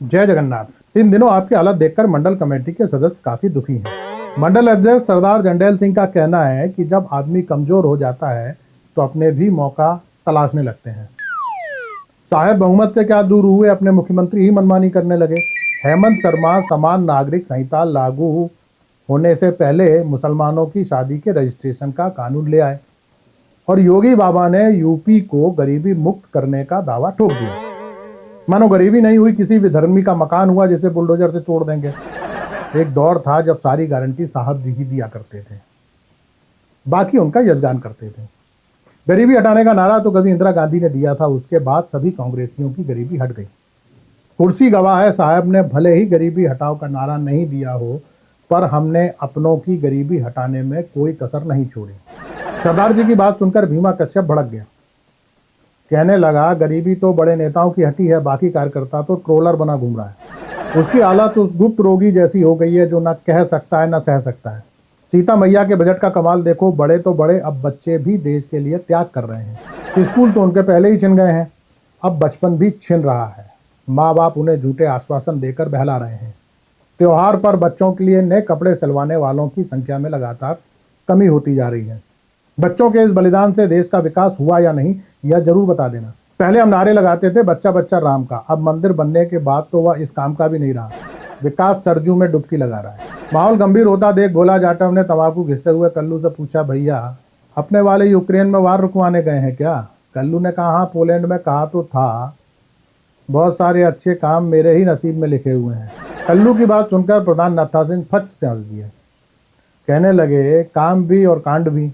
जय जगन्नाथ। इन दिनों आपकी हालत देखकर मंडल कमेटी के सदस्य काफी दुखी हैं। मंडल अध्यक्ष सरदार जंडेल सिंह का कहना है कि जब आदमी कमजोर हो जाता है तो अपने भी मौका तलाशने लगते हैं। साहेब बहुमत से क्या दूर हुए, अपने मुख्यमंत्री ही मनमानी करने लगे। हेमंत शर्मा समान नागरिक संहिता लागू होने से पहले मुसलमानों की शादी के रजिस्ट्रेशन का कानून ले आए और योगी बाबा ने यूपी को गरीबी मुक्त करने का दावा ठोक दिया। मानो गरीबी नहीं हुई, किसी भी धर्मी का मकान हुआ जिसे बुलडोजर से तोड़ देंगे। एक दौर था जब सारी गारंटी साहब जी ही दिया करते थे, बाकी उनका यजगान करते थे। गरीबी हटाने का नारा तो कभी इंदिरा गांधी ने दिया था, उसके बाद सभी कांग्रेसियों की गरीबी हट गई। कुर्सी गवाह है, साहब ने भले ही गरीबी हटाओ का नारा नहीं दिया हो, पर हमने अपनों की गरीबी हटाने में कोई कसर नहीं छोड़ी। सरदार जी की बात सुनकर भीमा कश्यप भड़क गया। कहने लगा, गरीबी तो बड़े नेताओं की हटी है, बाकी कार्यकर्ता तो ट्रोलर बना घूम रहा है। उसकी हालत उस गुप्त रोगी जैसी हो गई है जो न कह सकता है न सह सकता है। सीता मैया के बजट का कमाल देखो, बड़े तो बड़े, अब बच्चे भी देश के लिए त्याग कर रहे हैं। स्कूल तो उनके पहले ही छिन गए हैं, अब बचपन भी छिन रहा है। माँ बाप उन्हें झूठे आश्वासन देकर बहला रहे हैं। त्योहार पर बच्चों के लिए नए कपड़े सिलवाने वालों की संख्या में लगातार कमी होती जा रही है। बच्चों के इस बलिदान से देश का विकास हुआ या नहीं, यह जरूर बता देना। पहले हम नारे लगाते थे बच्चा बच्चा राम का, अब मंदिर बनने के बाद तो वह इस काम का भी नहीं रहा। विकास सरजू में डुबकी लगा रहा है। माहौल गंभीर होता देख भोला जाटव ने तंबाकू घिसते हुए कल्लू से पूछा, भैया अपने वाले यूक्रेन में वार रुकवाने गए हैं क्या? कल्लू ने कहा, हाँ पोलैंड में कहा तो था, बहुत सारे अच्छे काम मेरे ही नसीब में लिखे हुए हैं। कल्लू की बात सुनकर प्रधान नत्था सिंह फच से हंस दिए। कहने लगे, काम भी और कांड भी।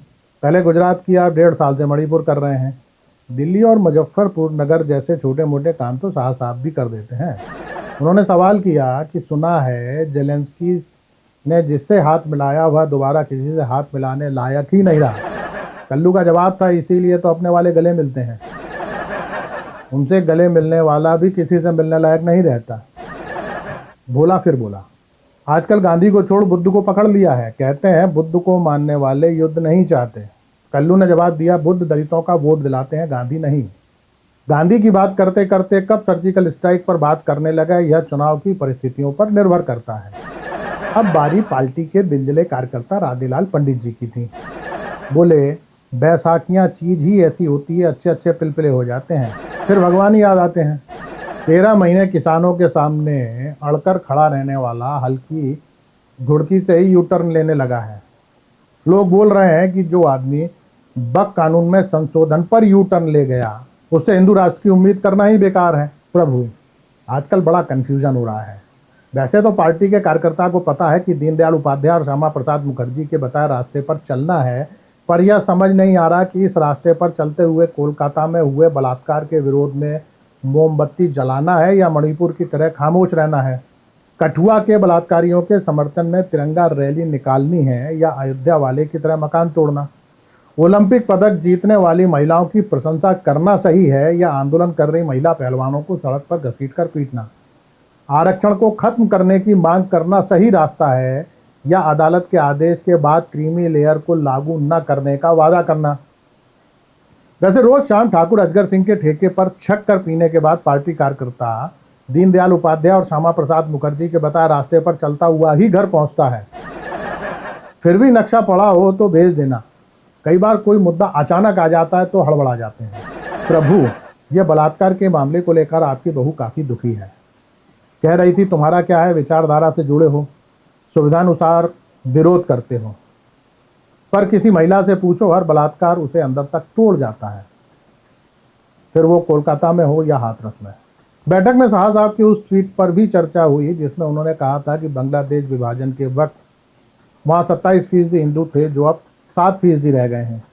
पहले गुजरात की, आप 1.5 साल से मणिपुर कर रहे हैं। दिल्ली और मुजफ्फरपुर नगर जैसे छोटे मोटे काम तो साहब भी कर देते हैं। उन्होंने सवाल किया कि सुना है जेलेंस्की ने जिससे हाथ मिलाया वह दोबारा किसी से हाथ मिलाने लायक ही नहीं रहा। कल्लू का जवाब था, इसीलिए तो अपने वाले गले मिलते हैं, उनसे गले मिलने वाला भी किसी से मिलने लायक नहीं रहता। भोला फिर बोला, आजकल गांधी को छोड़ बुद्ध को पकड़ लिया है, कहते हैं बुद्ध को मानने वाले युद्ध नहीं चाहते। कल्लू ने जवाब दिया, बुद्ध दलितों का वोट दिलाते हैं, गांधी नहीं। गांधी की बात करते करते कब सर्जिकल स्ट्राइक पर बात करने लगा, यह चुनाव की परिस्थितियों पर निर्भर करता है। अब बारी पार्टी के दिलजले कार्यकर्ता राधेलाल पंडित जी की थी। बोले, बैसाखियां चीज ही ऐसी होती है, अच्छे अच्छे पिलपिले हो जाते हैं, फिर भगवान ही याद आते हैं। 13 महीने किसानों के सामने अड़कर खड़ा रहने वाला हल्की घुड़की से ही यू टर्न लेने लगा है। लोग बोल रहे हैं कि जो आदमी बक कानून में संशोधन पर यू टर्न ले गया, उससे हिंदू राष्ट्र की उम्मीद करना ही बेकार है। प्रभु, आजकल बड़ा कंफ्यूजन हो रहा है। वैसे तो पार्टी के कार्यकर्ता को पता है कि दीनदयाल उपाध्याय और श्यामा प्रसाद मुखर्जी के बताए रास्ते पर चलना है, पर यह समझ नहीं आ रहा कि इस रास्ते पर चलते हुए कोलकाता में हुए बलात्कार के विरोध में मोमबत्ती जलाना है या मणिपुर की तरह खामोश रहना है। कठुआ के बलात्कारियों के समर्थन में तिरंगा रैली निकालनी है या अयोध्या वाले की तरह मकान तोड़ना। ओलंपिक पदक जीतने वाली महिलाओं की प्रशंसा करना सही है या आंदोलन कर रही महिला पहलवानों को सड़क पर घसीटकर पीटना। आरक्षण को खत्म करने की मांग करना सही रास्ता है या अदालत के आदेश के बाद क्रीमी लेयर को लागू न करने का वादा करना। वैसे रोज शाम ठाकुर अजगर सिंह के ठेके पर छक कर पीने के बाद पार्टी कार्यकर्ता दीनदयाल उपाध्याय और श्यामा प्रसाद मुखर्जी के बताए रास्ते पर चलता हुआ ही घर पहुंचता है। फिर भी नक्शा पड़ा हो तो भेज देना। कई बार कोई मुद्दा अचानक आ जाता है तो हड़बड़ा जाते हैं। प्रभु, यह बलात्कार के मामले को लेकर आपकी बहू काफी दुखी है। कह रही थी तुम्हारा क्या है, विचारधारा से जुड़े हो, सुविधानुसार विरोध करते हो, पर किसी महिला से पूछो, हर बलात्कार उसे अंदर तक तोड़ जाता है, फिर वो कोलकाता में हो या हाथरस में। बैठक में शाह साहब की उस ट्वीट पर भी चर्चा हुई जिसमें उन्होंने कहा था कि बांग्लादेश विभाजन के वक्त वहां 27% हिंदू थे जो अब 7% रह गए हैं।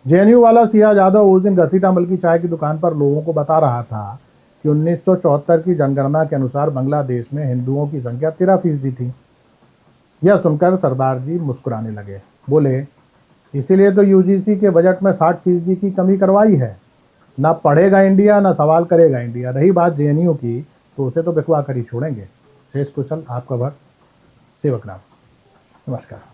जेएनयू वाला सिया यादव उस दिन घसीटामल की चाय की दुकान पर लोगों को बता रहा था कि 1974 की जनगणना के अनुसार बांग्लादेश में हिंदुओं की संख्या 13% थी। यह सुनकर सरदार जी मुस्कुराने लगे। बोले, इसीलिए तो यूजीसी के बजट में 60% की कमी करवाई है। ना पढ़ेगा इंडिया ना सवाल करेगा इंडिया। रही बात जेएनयू की तो उसे तो बिकवा कर ही छोड़ेंगे। शेष कुशल आपका भक्त, सेवक राम। नमस्कार।